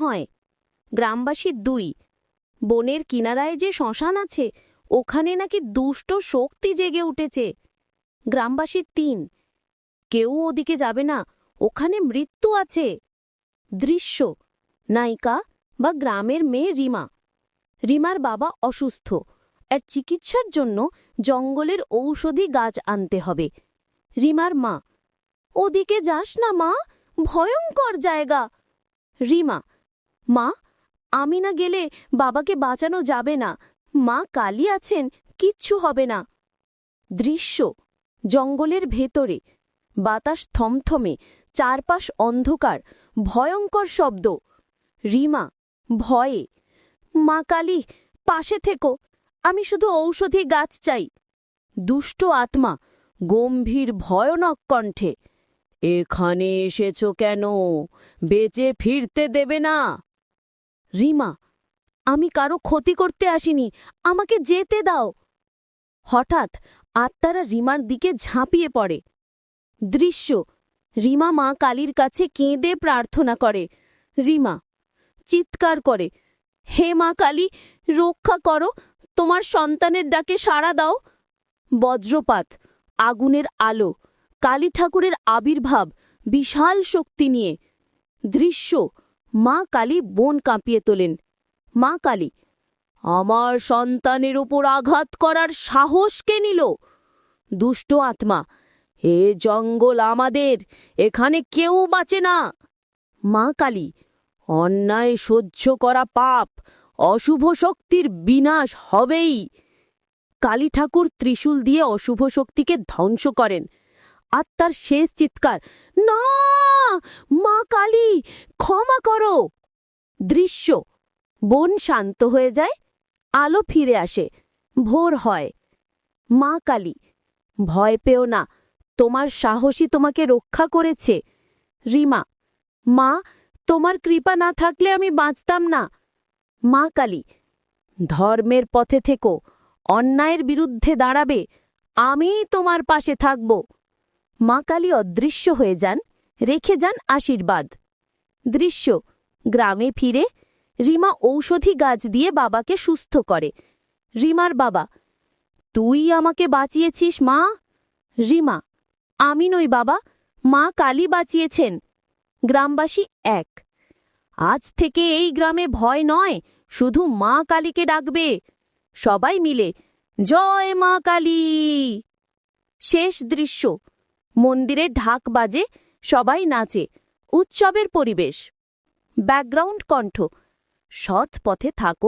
হয়। গ্রামবাসী 2, বনের কিনারায় যে শ্মশান আছে ওখানে নাকি দুষ্ট শক্তি জেগে উঠেছে। গ্রামবাসী 3, কেউ ওদিকে যাবে না, ওখানে মৃত্যু আছে। দৃশ্য, নায়িকা বা গ্রামের মেয়ে রিমা। রিমার বাবা অসুস্থ, আর চিকিৎসার জন্য জঙ্গলের ঔষধি গাছ আনতে হবে। রিমার মা, ওদিকে যাস না মা, ভয়ঙ্কর জায়গা। রিমা, মা, আমি না গেলে বাবাকে বাঁচানো যাবে না, মা কালী আছেন, কিচ্ছু হবে না। দৃশ্য, জঙ্গলের ভেতরে, বাতাস থমথমে, চারপাশ অন্ধকার, ভয়ঙ্কর শব্দ। রিমা ভয়ে, মা কালী পাশে থেকো, আমি শুধু ঔষধি গাছ চাই। দুষ্ট আত্মা গম্ভীর ভয়ানক কণ্ঠে, এখানে এসেছ কেন? বেঁচে ফিরতে দেবে না। রিমা, আমি কারো ক্ষতি করতে আসিনি, আমাকে যেতে দাও। হঠাৎ আত্মারা রিমার দিকে ঝাঁপিয়ে পড়ে। দৃশ্য, রিমা মা কালীর কাছে কেঁদে প্রার্থনা করে। রিমা চিৎকার করে, হে মা কালী, রক্ষা করো, তোমার সন্তানের ডাকে সাড়া দাও। বজ্রপাত, আগুনের আলো, কালী ঠাকুরের আবির্ভাব বিশাল শক্তি নিয়ে। দৃশ্য, মা কালী বন কাঁপিয়ে তোলেন। মা কালী, আমার সন্তানের উপর আঘাত করার সাহস কে নিল? দুষ্ট আত্মা, এ জঙ্গল আমাদের, এখানে কেউ বাঁচে না। মা কালী, অন্যায় সহ্য করা পাপ, অশুভ শক্তির বিনাশ হবেই। কালী ঠাকুর ত্রিশূল দিয়ে অশুভ শক্তিকে ধ্বংস করেন। আত্মার শেষ চিৎকার, না, মা কালী ক্ষমা করো। দৃশ্য, বন শান্ত হয়ে যায়, আলো ফিরে আসে, ভোর হয়। মা কালী, ভয় পেও না, তোমার সাহসী তোমাকে রক্ষা করেছে। রিমা, মা, তোমার কৃপা না থাকলে আমি বাঁচতাম না। মা কালী, ধর্মের পথে থেকো, অন্যায়ের বিরুদ্ধে দাঁড়াবে, আমি তোমার পাশে থাকব। মা কালী অদৃশ্য হয়ে যান, রেখে যান আশীর্বাদ। দৃশ্য, গ্রামে ফিরে রিমা ঔষধি গাছ দিয়ে বাবাকে সুস্থ করে। রিমার বাবা, তুই আমাকে বাঁচিয়েছিস মা। রিমা, আমি নই বাবা, মা কালী বাঁচিয়েছেন। গ্রামবাসী 1, আজ থেকে এই গ্রামে ভয় নয়, শুধু মা কালীকে ডাকবে। সবাই মিলে জয় মা কালী। শেষ দৃশ্য, মন্দিরে ঢাক বাজে, সবাই নাচে, উৎসবের পরিবেশ। ব্যাকগ্রাউন্ড কণ্ঠ, সৎ পথে থাকো।